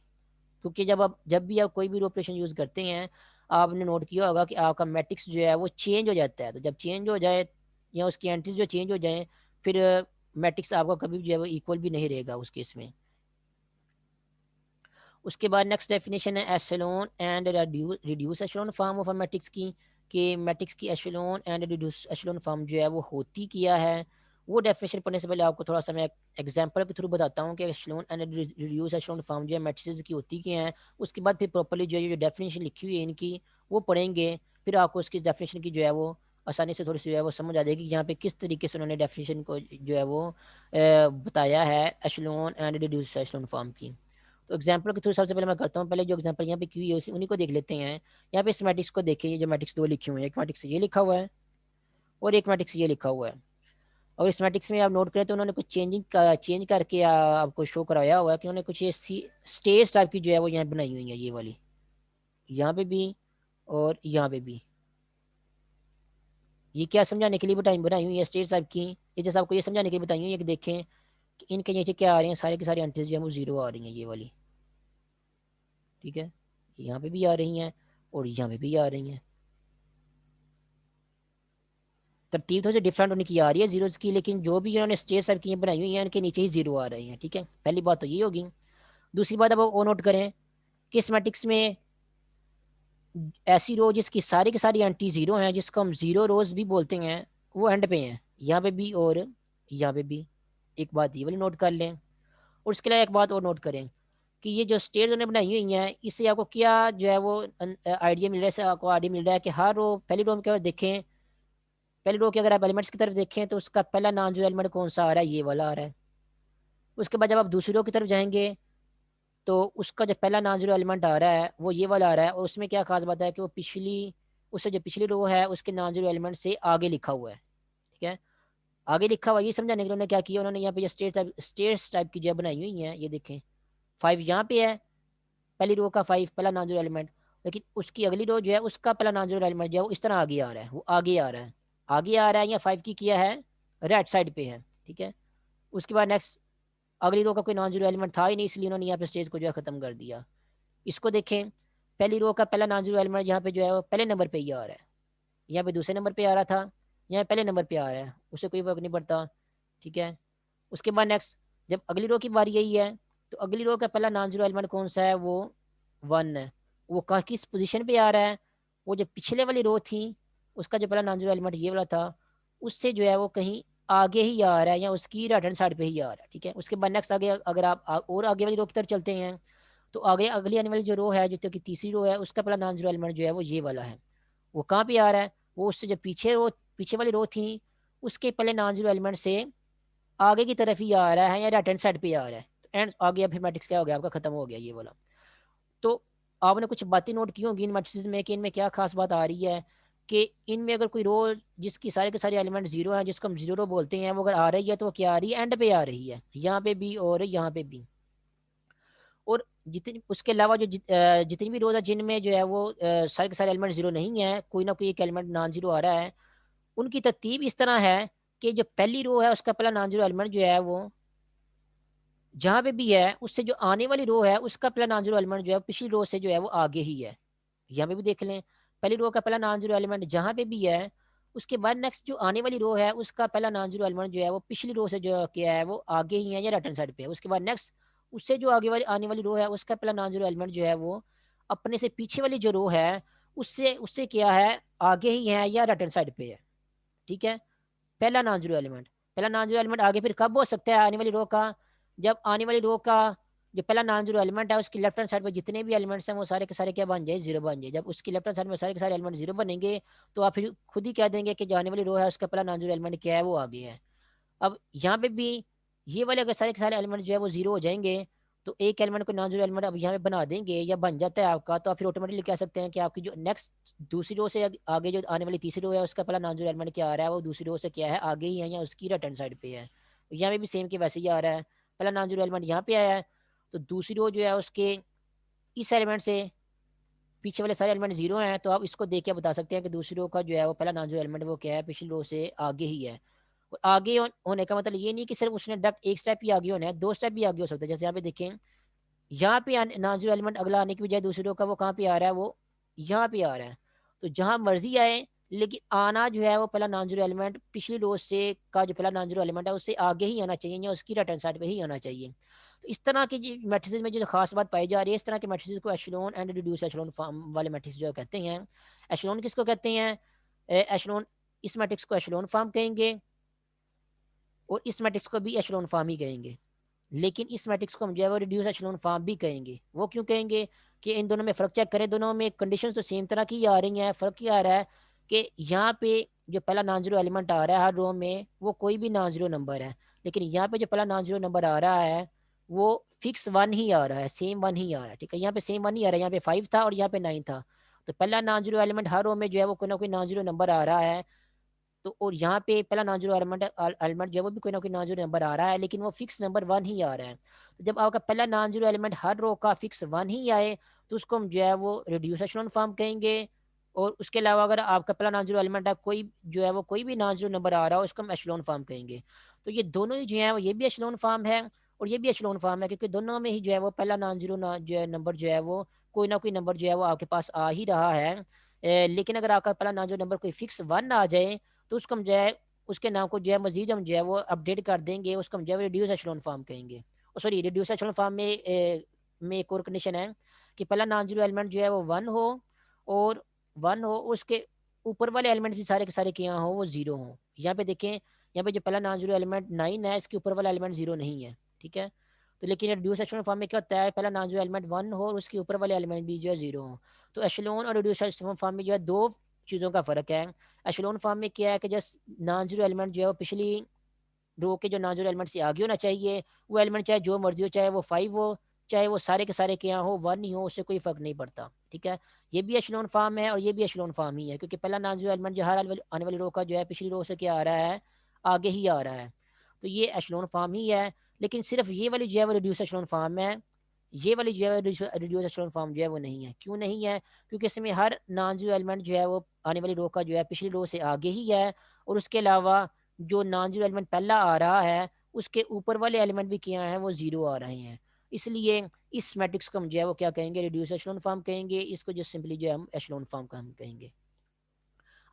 क्योंकि जब भी आप कोई भी ऑपरेशन यूज़ करते हैं आपने नोट किया होगा कि आपका मैट्रिक्स जो है वो चेंज हो जाता है, तो जब चेंज हो जाए या उसकी एंट्रीज जो चेंज हो जाए फिर मैट्रिक्स आपका कभी भी जो है वो इक्वल भी नहीं रहेगा उस केस में। उसके बाद नेक्स्ट डेफिनेशन है echelon and reduce echelon form of a matrix की, कि मैट्रिक्स की echelon and reduce echelon form जो है वो होती क्या है। वो डेफिनेशन पढ़ने से पहले आपको थोड़ा सा मैं एग्जांपल के थ्रू बताता हूँ कि एशेलोन एंड रिड्यूस एशेलोन फॉर्म जो है मैट्रिसेस की होती क्या है। उसके बाद फिर प्रॉपर्ली जो है जो डेफिनेशन लिखी हुई है इनकी वो पढ़ेंगे, फिर आपको उसकी डेफिनेशन की जो है वो आसानी से थोड़ी सी जो है वो समझ आ जाएगी यहाँ पे किस तरीके से उन्होंने डेफिनेशन को जो है वो बताया है echelon and reduce echelon form की। तो एग्जाम्पल के थ्रू सबसे पहले मैं करता हूँ, पहले जो एग्जाम्पल यहाँ पे की हुई है उन्हीं को देख लेते हैं। यहाँ पे इस मैट्रिक्स को देखिए, ये जो मैट्रिक्स दो लिखे हुए हैं, एक मैट्रिक्स ये लिखा हुआ है और एक मैट्रिक्स ये लिखा हुआ है। और इस मैट्रिक्स में आप नोट करें तो उन्होंने कुछ चेंज करके आपको शो कराया हुआ है कि उन्होंने कुछ ये स्टेज टाइप की जो है वो यहाँ बनाई हुई है, ये वाली, यहाँ पे भी और यहाँ पे भी। ये क्या समझाने के लिए बताई बनाई हुई है स्टेज टाइप की, ये जैसे आपको ये समझाने के लिए बताई हुई है कि देखें कि इनके नीचे क्या आ रही हैं, सारे के सारे एंट्रीज जो है वो जीरो आ रही हैं, ये वाली, ठीक है। यहाँ पे भी आ रही हैं और यहाँ पे भी आ रही हैं। तरतीब थोड़ी सी डिफरेंट होने की आ रही है जीरोस की, लेकिन जो भी इन्होंने स्टेज सब की बनाई हुई है उनके नीचे ही जीरो आ रहे हैं, ठीक है। पहली बात तो ये होगी। दूसरी बात अब वो नोट करें कि इस मैट्रिक्स में ऐसी रो जिसकी सारी की सारी एंटी जीरो हैं, जिसको हम जीरो रोज भी बोलते हैं, वो एंड पे हैं, यहाँ पे भी और यहाँ पे भी। एक बात ये वाली नोट कर लें। और उसके अलावा एक बात और नोट करें कि ये जो स्टेज उन्होंने बनाई हुई है, इससे आपको क्या जो है वो आइडिया मिल रहा है, इससे आपको आइडिया मिल रहा है कि हर रो, पहली रो में क्या देखें, पहली रो के अगर आप एलिमेंट्स की तरफ देखें तो उसका पहला नाम जो एलिमेंट कौन सा आ रहा है, ये वाला आ रहा है। उसके बाद जब आप दूसरी रो की तरफ जाएंगे तो उसका जो पहला नॉन जीरो एलिमेंट आ रहा है वो ये वाला आ रहा है, और उसमें क्या खास बात है कि वो पिछली, उससे जो पिछली रो है उसके नॉन जीरो एलिमेंट से आगे लिखा हुआ है, ठीक है। आगे लिखा हुआ, ये समझाने के लिए उन्होंने क्या किया, उन्होंने यहाँ पे जो स्टेट्स टाइप की जो है बनाई हुई है, ये देखें 5 यहाँ पे है, पहली रो का 5 पहला नॉन जीरो एलिमेंट, लेकिन उसकी अगली रो जो है उसका पहला नॉन जीरो एलिमेंट जो है वो इस तरह आगे आ रहा है, वो आगे आ रहा है, आगे आ रहा है, या 5 की किया है राइट साइड पे है, ठीक है। उसके बाद नेक्स्ट अगली रो का कोई नॉन जीरो एलिमेंट था ही नहीं, इसलिए उन्होंने यहाँ पे स्टेज को जो है खत्म कर दिया। इसको देखें, पहली रो का पहला नॉन जीरो एलिमेंट यहाँ पे जो है वो पहले नंबर पे ही आ रहा है, यहाँ पे दूसरे नंबर पे आ रहा था, यहाँ पहले नंबर पे आ रहा है, उससे कोई फर्क नहीं पड़ता, ठीक है। उसके बाद नेक्स्ट जब अगली रो की बारी यही है, तो अगली रो का पहला नॉन जीरो एलिमेंट कौन सा है, वो 1 है। वो कहाँ किस पोजीशन पे आ रहा है, वो जो पिछले वाली रो थी उसका जो पहला नॉन जीरो एलिमेंट ये वाला था, उससे जो है वो कहीं आगे ही आ रहा है, या उसकी राइट हैंड साइड पे ही आ रहा है, ठीक है। उसके बाद नेक्स्ट आगे अगर आप और आगे वाली रो की तरफ चलते हैं तो आगे अगली आने वाली जो रो है, जो कि तीसरी रो है, उसका पहला नॉन जीरो एलिमेंट जो है वो ये वाला है। वो कहाँ पे आ रहा है, वो उससे जो पीछे वाली रो थी उसके पहले नॉन जीरो एलिमेंट से आगे की तरफ ही आ रहा है, या राइट हैंड साइड पे आ रहा है, तो एंड आ गया, फिर मैट्रिक्स क्या हो गया आपका, खत्म हो गया ये वाला। तो आपने कुछ बातें नोट की होंगी इन मैट्रिक्स में कि इनमें क्या खास बात आ रही है, कि इनमें अगर कोई रो जिसकी सारे के सारे एलिमेंट जीरो हैं, जिसको हम जीरो रो बोलते हैं, वो अगर आ रही है तो वो क्या आ रही है, एंड पे आ रही है, यहाँ पे भी और यहाँ पे भी। और जितनी उसके अलावा जितनी भी रोज है जिनमें जो है वो सारे के सारे एलिमेंट जीरो नहीं है, कोई ना कोई एक एलिमेंट नॉन जीरो आ रहा है, उनकी तरतीब इस तरह है कि जो पहली रो है उसका पहला नॉन जीरो एलिमेंट जो है वो जहां पे भी है, उससे जो आने वाली रो है उसका पहला नॉन जीरो एलिमेंट जो है पिछली रो से जो है वो आगे ही है। यहाँ पे भी देख लें, पहली रो का पहला नॉन जीरो एलिमेंट जहां पे भी है, उसके बाद नेक्स्ट जो आने वाली रो है उसका पहला नॉन जीरो एलिमेंट जो है वो पिछली रो से जो क्या है वो आगे ही है, या राइट हैंड साइड पे है। उसके बाद नेक्स्ट उससे जो आगे वाली आने वाली रो है उसका पहला नॉन जीरो एलिमेंट जो है वो अपने से पीछे वाली जो रो है उससे उससे क्या है, आगे ही है या राइट हैंड साइड पे है, ठीक है। पहला नॉन जीरो एलिमेंट, पहला नॉन जीरो एलिमेंट आगे फिर कब हो सकता है आने वाली रो का, जब आने वाली रो का जो पहला नॉन जीरो एलिमेंट है उसकी लेफ्ट हैंड साइड पर जितने भी एलिमेंट्स हैं वो सारे के सारे क्या बन जाए, जीरो बन जाए। जब उसकी लेफ्ट हैंड साइड में सारे के सारे एलिमेंट जीरो बनेंगे तो आप फिर खुद ही कह देंगे कि जो आने वाली रो है उसका पहला नॉन जीरो एलिमेंट क्या है, वो आगे है। अब यहाँ पे भी ये वाले अगर सारे के सारे एलिमेंट जो है वो जीरो हो जाएंगे, तो एक एलिमेंट को नॉन जीरो एलिमेंट अब यहाँ पे बना देंगे या बन जाता है आपका, तो आप फिर ऑटोमेटिकली कह सकते हैं कि आपकी जो नेक्स्ट दूसरी रो से आगे जो आने वाली तीसरी रो है उसका पहला नॉन जीरो एलिमेंट क्या आ रहा है, वो दूसरी रो से क्या है, आगे ही है या उसकी राइट हैंड साइड पे है। यहाँ पे भी सेम के वैसे ही आ रहा है, पहला नॉन जीरो एलिमेंट यहाँ पे आया है, तो दूसरी रो जो है उसके इस एलिमेंट से पीछे वाले सारे एलिमेंट जीरो हैं, तो आप इसको देख के बता सकते हैं कि दूसरी रो का जो है वो पहला नॉन जीरो एलिमेंट वो क्या है, पिछली रो से आगे ही है। और आगे होने का मतलब ये नहीं कि सिर्फ उसने डायरेक्ट एक स्टेप ही आगे होना है, दो स्टेप भी आगे हो सकता है। जैसे यहाँ पे देखें, यहाँ पे नॉन जीरो एलिमेंट अगला आने की बजाय दूसरी रो का वो कहाँ पे आ रहा है, वो यहाँ पे आ रहा है। तो जहाँ मर्जी आए, लेकिन आना जो है वो पहला नॉन जीरो एलिमेंट पिछली रो से का जो पहला नॉन जीरो एलिमेंट है उससे आगे ही आना चाहिए, या उसकी राइट हैंड साइड पे ही आना चाहिए। तो इस तरह की मैट्रिसेस में जो खास बात पाई जा रही है, इस तरह के मैट्रिसेस को एशलोन एंड रिड्यूस एशलोन फॉर्म वाले मैट्रिक्स जो कहते हैं। एशलोन किसको कहते हैं, एशलोन, इस मैट्रिक्स को एशलोन फॉर्म कहेंगे, और इस मैट्रिक्स को भी एशलोन फॉर्म ही कहेंगे। लेकिन इस मैट्रिक्स को हम जो है वो रिड्यूस एशलोन फॉर्म भी कहेंगे। वो क्यों कहेंगे कि इन दोनों में फ़र्क चेक करें, दोनों में कंडीशन तो सेम तरह की आ रही हैं, फ़र्क क्या आ रहा है कि यहाँ पे जो पहला नॉन जीरो एलिमेंट आ रहा है हर रो में वो कोई भी नॉन जीरो नंबर है, लेकिन यहाँ पे जो पहला नॉन जीरो नंबर आ रहा है वो फिक्स 1 ही आ रहा है, सेम 1 ही आ रहा है, ठीक है। यहाँ पे सेम 1 ही आ रहा है, यहाँ पे 5 था और यहाँ पे 9 था। तो पहला नॉन जीरो एलिमेंट हर रो में जो है वो कोई ना कोई नॉन जीरो नंबर आ रहा है, तो और यहाँ पे पहला नॉन जीरो एलिमेंट जो है वो भी कोई ना कोई नॉन जीरो नंबर आ रहा है, लेकिन वो फिक्स नंबर 1 ही आ रहा है। तो जब आपका पहला नॉन जीरो एलिमेंट हर रो का फिक्स 1 ही आए तो उसको हम जो है वो रिड्यूस एशेलॉन फॉर्म कहेंगे। और उसके अलावा अगर आपका पहला नॉन जीरो एलिमेंट है कोई जो है वो कोई भी नॉन जीरो नंबर आ रहा हो उसको हम एशेलॉन फॉर्म कहेंगे। तो ये दोनों ही जो है ये भी एशेलॉन फॉर्म है और ये भी एशेलॉन फॉर्म है, क्योंकि दोनों में ही जो है वो पहला नॉन जीरो जो है नंबर जो है वो कोई ना कोई नंबर जो है वो आपके पास आ ही रहा है। लेकिन अगर आपका पहला नॉन जीरो नंबर कोई फिक्स 1 आ जाए तो उसको हम जो है उसके नाम को जो है मजीद हम जो है वो अपडेट कर देंगे, उसको हम जो है रिड्यूस एशेलॉन फॉर्म कहेंगे। सॉरी, रिड्यूस एशेलॉन फॉर्म में एक और कंडीशन है कि पहला नॉन जीरो एलिमेंट जो है वो 1 हो और 1 हो उसके ऊपर वाले एलिमेंट भी सारे के सारे क्या हो वो 0 हो। यहाँ पे देखें, यहाँ पे जो पहला नॉन जीरो एलिमेंट 9 है इसके ऊपर वाला एलिमेंट 0 नहीं है, ठीक है। तो लेकिन रिड्यूस एशेलॉन फॉर्म में क्या होता है, पहला नॉन जीरो एलिमेंट 1 हो और उसके ऊपर वाले एलिमेंट भी जो है 0 हो। तो एशेलॉन और रिड्यूस एशेलॉन फॉर्म में जो है दो चीज़ों का फ़र्क है। एशेलॉन फॉर्म में क्या है कि जस्ट नॉन जीरो एलिमेंट जो है वो पिछली रो के जो नॉन जीरो एलिमेंट से आगे होना चाहिए। वो एलिमेंट चाहे जो मर्जी हो, चाहे वो 5 हो, चाहे वो सारे के सारे क्या हो 1 ही हो, उससे कोई फ़र्क नहीं पड़ता, ठीक है। ये भी एशेलॉन फॉर्म है और ये भी एशेलॉन फॉर्म ही है, क्योंकि पहला नॉन जीरो एलिमेंट जो हर आने वाली रो का जो है पिछली रो से क्या आ रहा है, आगे ही आ रहा है। तो ये एशेलॉन फॉर्म ही है। लेकिन सिर्फ ये वाली जो है वो रिड्यूस एशेलॉन फॉर्म है, ये वाली जो है रिड्यूस एशेलॉन फॉर्म जो है वो नहीं है। क्यों नहीं है? क्योंकि इसमें हर नॉन जीरो एलिमेंट जो है वो आने वाली रो का जो है पिछली रो से आगे ही है, और उसके अलावा जो नॉन जीरो एलिमेंट पहला आ रहा है उसके ऊपर वाले एलिमेंट भी क्या हैं वो 0 आ रहे हैं। इसलिए इस मैट्रिक्स को हम जो है वो क्या कहेंगे, रिड्यूस एशेलॉन फॉर्म कहेंगे। इसको जो सिंपली जो है हम एशेलॉन फॉर्म का हम कहेंगे।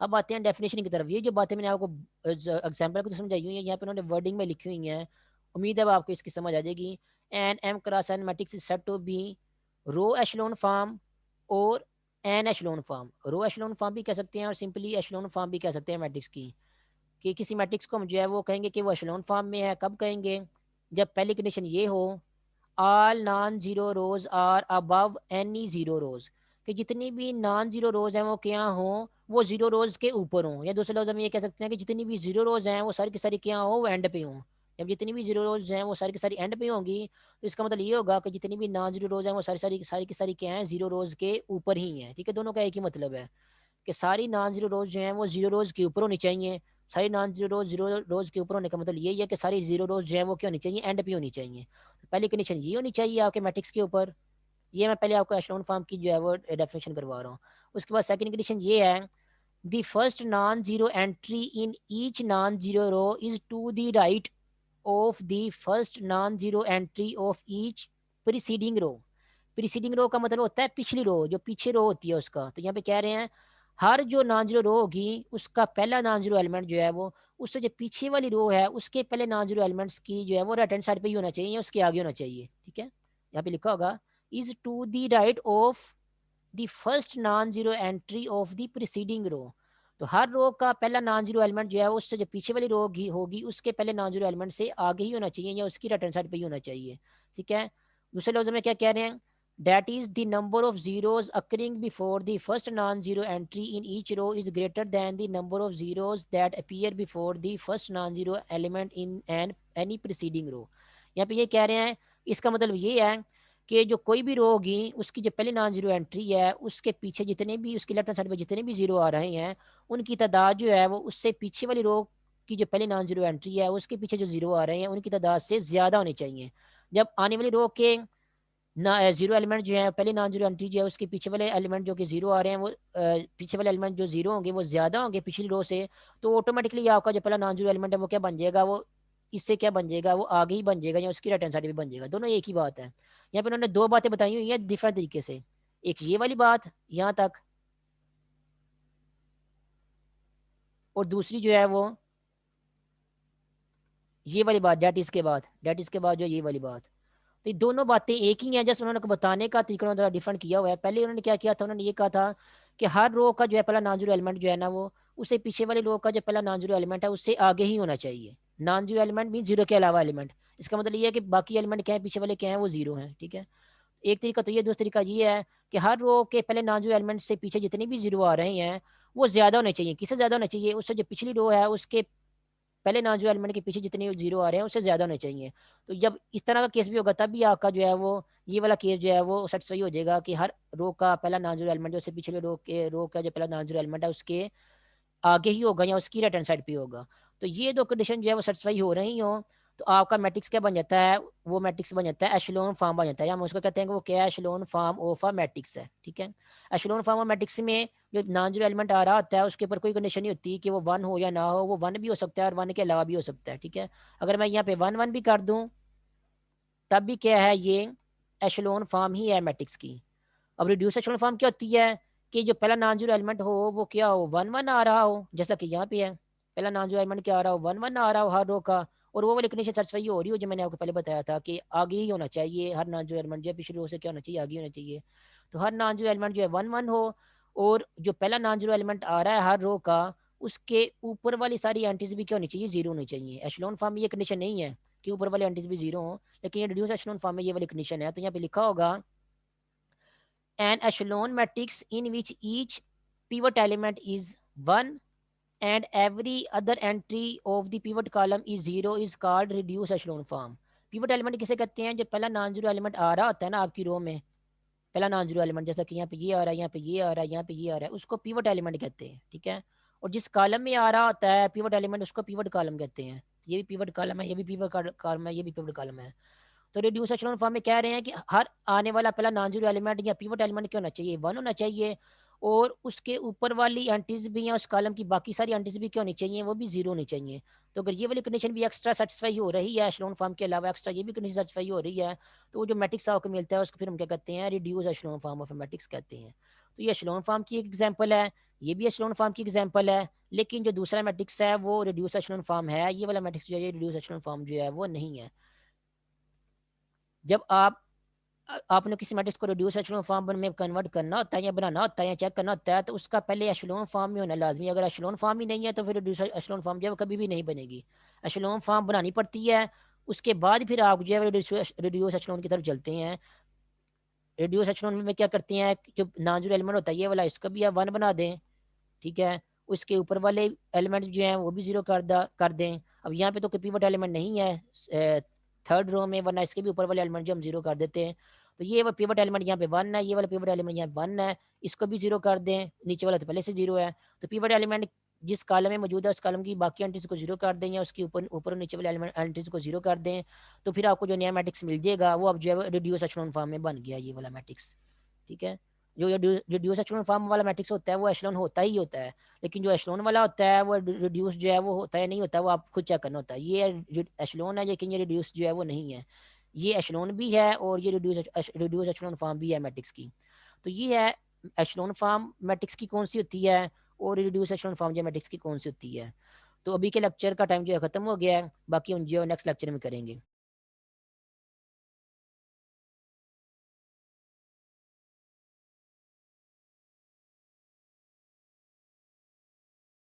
अब आते हैं डेफिनेशन की तरफ। ये जो बातें मैंने आपको एग्जाम्पल को तो समझाई हुई है, यहाँ पे उन्होंने वर्डिंग में लिखी हुई हैं। उम्मीद है अब आपको इसकी समझ आ जाएगी। An M cross N matrix is said to be row echelon form और an echelon form. Row echelon form भी कह सकते हैं और सिंपली एशेलॉन फॉर्म भी कह सकते हैं मैट्रिक्स की। कि किसी मैट्रिक्स को हम जो है वो कहेंगे कि वो एशेलॉन फॉर्म में है, कब कहेंगे, जब पहली कंडीशन ये हो all non zero rows are above any zero rows, कि जितनी भी नॉन जीरो रोज हैं वो क्या हों, वो जीरो रोज के ऊपर हों। या दूसरे लफ्ज़ हम ये कह सकते हैं कि जितनी भी जीरो रोज हैं वो सारी की सारी क्या हो, वो एंड पे हों। जब जितनी भी जीरो रोज हैं वो सारी की सारी एंड पे होंगी तो इसका मतलब ये होगा कि जितनी भी नॉन जीरो रोज हैं वो सारी की सारी क्या हैं, जीरो रोज के ऊपर ही हैं, ठीक है। दोनों का एक ही मतलब है कि सारी नॉन जीरो रोज जो हैं वो जीरो रोज के ऊपर होनी चाहिए। सारी नॉन जीरो रोज के ऊपर होने का मतलब यही है कि सारी जीरो रोज जो है वो क्या होनी चाहिए, एंड पे होनी चाहिए। तो पहली कंडीशन ये होनी चाहिए आपके मैट्रिक्स के ऊपर। ये मैं पहले आपको एशेलॉन फॉर्म की जो है वो डेफिनेशन करवा रहा हूँ। उसके बाद सेकंड कंडीशन ये है, the first non zero entry in each non zero row is to the right of the first non zero entry of each preceding row. Preceding row का मतलब होता है पिछली रो, जो पीछे रो होती है उसका। तो यहाँ पे कह रहे हैं हर जो नॉन जीरो रो होगी उसका पहला नॉन जीरो एलिमेंट जो है वो उससे जो पीछे वाली रो है उसके पहले नॉन जीरो एलिमेंट्स की जो है वो राइट हैंड साइड पे ही होना चाहिए या उसके आगे होना चाहिए, ठीक है। यहाँ पे लिखा होगा is to the right of the first non zero entry of the preceding row. तो हर रो का पहला नॉन जीरो एलिमेंट जो है उससे जो पीछे वाली रो होगी उसके पहले नॉन जीरो एलिमेंट से आगे ही होना चाहिए या उसकी राइट हैंड साइड पे ही होना चाहिए, ठीक है। दूसरे लफ्ज में क्या कह रहे हैं, that is the number of zeros occurring before the first non-zero entry in each row is greater than the number of zeros that appear before the first non-zero element in any preceding row। यहाँ पे ये कह रहे हैं, इसका मतलब ये है कि जो कोई भी रो होगी उसकी जो पहली नॉन जीरो एंट्री है उसके पीछे जितने भी उसकी लेफ्ट हैंड साइड पे जितने भी जीरो आ रहे हैं उनकी तादाद जो है वो उससे पीछे वाली रो की जो पहली नॉन जीरो एंट्री है उसके पीछे जो जीरो आ रहे हैं उनकी तादाद से ज़्यादा होनी चाहिए। जब आने वाली रो के ना जीरो एलिमेंट जो है पहले नॉन जीरो एंट्री जो है उसके पीछे वाले एलिमेंट जो कि जीरो आ रहे हैं वो पीछे वाले एलिमेंट जो जीरो होंगे वो ज्यादा होंगे पिछली रो से, तो ऑटोमेटिकली आपका जो पहला नॉन जीरो एलिमेंट है वो क्या बन जाएगा, वो इससे क्या बन जाएगा, वो आगे ही बन जाएगा या उसकी राइट हैंड साइड भी बन जाएगा। दोनों एक ही बात है। यहाँ पे उन्होंने दो बातें बताई हुई है डिफरेंट तरीके से, एक ये वाली बात यहाँ तक और दूसरी जो है वो ये वाली बात डेट इसके बाद जो ये वाली बात। तो ये दोनों बातें एक ही हैं, जस्ट उन्होंने बताने का तरीका उन्होंने थोड़ा डिफरेंट किया हुआ है। पहले उन्होंने क्या किया था, उन्होंने ये कहा था कि हर रो का जो है पहला नॉन जीरो एलिमेंट जो है ना वो उससे पीछे वाले रो का जो पहला नॉन जीरो एलिमेंट है उससे आगे ही होना चाहिए। Non zero element mean zero के अलावा एलिमेंट, इसका मतलब ये है कि बाकी एलिमेंट क्या है, पीछे वाले क्या है वो जीरो हैं, ठीक है। एक तरीका तो ये, दूसरा तरीका ये है कि हर रो के पहले नॉन जीरो एलिमेंट से पीछे जितने भी जीरो आ रहे हैं वो ज्यादा होने चाहिए। किससे ज्यादा होने चाहिए, उससे जो पिछली रो है उसके पहले नॉन जीरो एलिमेंट के पीछे जितने जीरो आ रहे हैं उससे ज्यादा होने चाहिए। तो जब इस तरह का केस भी होगा तब भी आपका जो है वो ये वाला केस जो है वो सेटिस्फाई हो जाएगा कि हर रो का पहला नॉन जीरो एलिमेंट जो उससे पिछले रो का जो पहला नॉन जीरो एलिमेंट है उसके आगे ही होगा या उसकी राइट हैंड साइड पे होगा। तो ये दो कंडीशन जो है वो सेटिस्फाई हो रही हो तो आपका मैट्रिक्स क्या बन जाता है, वो मैट्रिक्स बन जाता है एशेलोन फॉर्म बन जाता है, या हम उसको कहते हैं कि वो क्या है, एशेलोन फॉर्म ऑफ अ मैट्रिक्स है। ठीक है, एशेलोन फॉर्म ऑफ मैट्रिक्स में जो नॉन जीरो एलिमेंट आ रहा होता है उसके ऊपर कोई कंडीशन नहीं होती कि वो वन हो या ना हो, वो वन भी हो सकता है और वन के अलावा भी हो सकता है। ठीक है, अगर मैं यहाँ पे वन वन भी कर दूं तब भी क्या है, ये एशेलोन फॉर्म ही है मैट्रिक्स की। अब रिड्यूस एशेलोन फॉर्म क्या होती है कि जो पहला नॉन जीरो एलिमेंट हो वो क्या हो, वन वन आ रहा हो, जैसा कि यहाँ पे है पहला नॉन जीरो एलिमेंट क्या आ रहा हो, वन वन आ रहा हो हर रो का, और वो वाली कंडीशन सेटिस्फाई हो रही हो जो मैंने आपको पहले बताया था कि आगे ही होना चाहिए हर नॉन जीरो एलिमेंट, जो पिछली रो से क्या होना चाहिए, आगे होना चाहिए। तो हर नॉन जीरो एलिमेंट जो है वन वन हो, और जो पहला नॉन जीरो एलिमेंट आ रहा है हर रो का उसके ऊपर वाली सारी एंटीज भी क्या होनी चाहिए, जीरो होनी चाहिए। एशेलोन फॉर्म में ये कंडीशन नहीं है कि ऊपर वाले एंटीज भी जीरो हो, लेकिन ये रिड्यूस एशेलोन फॉर्म में ये वाली कंडीशन है। तो यहाँ पे लिखा होगा an echelon matrix in which each pivot element is 1 and every other entry of the pivot column is 0 is called reduced echelon form। pivot element किसे कहते हैं, जो पहला नॉन जीरो एलिमेंट आ रहा होता है ना आपकी रो में, पहला नॉन जीरो एलिमेंट जैसा कि यहाँ पे ये आ रहा है, यहाँ पे ये आ रहा है, यहाँ पे ये आ रहा है, उसको पिवट एलिमेंट कहते हैं। ठीक है, और जिस कॉलम में आ रहा होता है पिवट एलिमेंट उसको पिवट कॉलम कहते हैं। ये भी पिवट कॉलम है, ये भी पिवट कॉलम है, ये भी पिवट कॉलम है। तो रिड्यूस एशेलोन फॉर्म में कह रहे हैं कि हर आने वाला पहला नॉन जीरो एलिमेंट या पिवट एलिमेंट क्या होना चाहिए, वन होना चाहिए, और उसके ऊपर वाली एंटीज भी या उस कॉलम की बाकी सारी एंटीज भी क्या होनी चाहिए, वो भी जीरो होनी चाहिए। तो अगर ये वाली कंडीशन भी एक्स्ट्रा सेटिस्फाई हो रही है एशेलोन फॉर्म के अलावा, एक्स्ट्रा ये भी कंडीशन सेटिस्फाई हो रही है, तो वो जो मैट्रिक्स आपको मिलता है उसको फिर हम क्या कहते हैं, reduce echelon form of matrix कहते हैं। तो ये एशेलोन फॉर्म की एक एग्जांपल है, ये भी एशेलोन फॉर्म की एग्जांपल है, लेकिन जो दूसरा मैट्रिक्स है वो रिड्यूस एशेलोन फॉर्म है, ये वाला मैट्रिक्स जो है रिड्यूस एशेलोन फॉर्म जो है वो नहीं है। जब आपने किसी मैट्रिक्स को रिड्यूस एशेलोन फॉर्म में कन्वर्ट करना होता है या बनाना होता है या चेक करना होता है तो उसका पहले एशेलोन फॉर्म में होना लाजमी है। अगर एशेलोन फॉर्म ही नहीं है तो फिर रिड्यूस एशेलोन फॉर्म जो है वो कभी भी नहीं बनेगी, एशेलोन फॉर्म बनानी पड़ती है। उसके बाद फिर आप जो है रिड्यूस एशेलोन की तरफ चलते हैं। रिड्यूस एशेलोन में क्या करते हैं, जो नॉन जीरो एलिमेंट होता है ये वाला, इसका भी आप वन बना दें। ठीक है, उसके ऊपर वाले एलिमेंट जो हैं वो भी जीरो कर दें। अब यहाँ पे तो कोई पिवट एलिमेंट नहीं है थर्ड रो में, वरना इसके भी ऊपर वाले एलिमेंट जो हम जीरो कर देते हैं। तो ये वाला पिवट एलिमेंट यहाँ पे वन है, ये वाला पिवट एलिमेंट यहाँ वन है, इसको भी जीरो कर दें, नीचे वाला तो पहले से जीरो है। तो पिवट एलिमेंट जिस कॉलम में मौजूद है उस कॉलम की बाकी एंट्रीज को जीरो कर दें, या उसके ऊपर ऊपर और नीचे वाले एलिमेंट एंट्रीज को जीरो कर दें, तो फिर आपको जो नया मैट्रिक्स मिल जाएगा वो अब जो है रिड्यूस एशेलोन फॉर्म में बन गया ये वाला मैट्रिक्स। ठीक है, जो रिड्यूस एशेलोन फॉर्म वाला मैट्रिक्स होता है वो एशेलोन होता ही होता है, लेकिन जो एशेलोन वाला होता है वो रिड्यूस जो है वो होता है नहीं होता, वो आप खुद चेक करना होता है। ये एशेलोन है लेकिन ये रिड्यूस जो है वो नहीं है, ये एशेलोन भी है और ये रिड्यूस एशेलोन फॉर्म भी है मैट्रिक्स की। तो ये है एशेलोन फॉर्म मैट्रिक्स की कौन सी होती है और रिड्यूस एशेलोन फॉर्म जो मैट्रिक्स की कौन सी होती है। तो अभी के लेक्चर का टाइम जो है खत्म हो गया है, बाकी हम जो नेक्स्ट लेक्चर में करेंगे।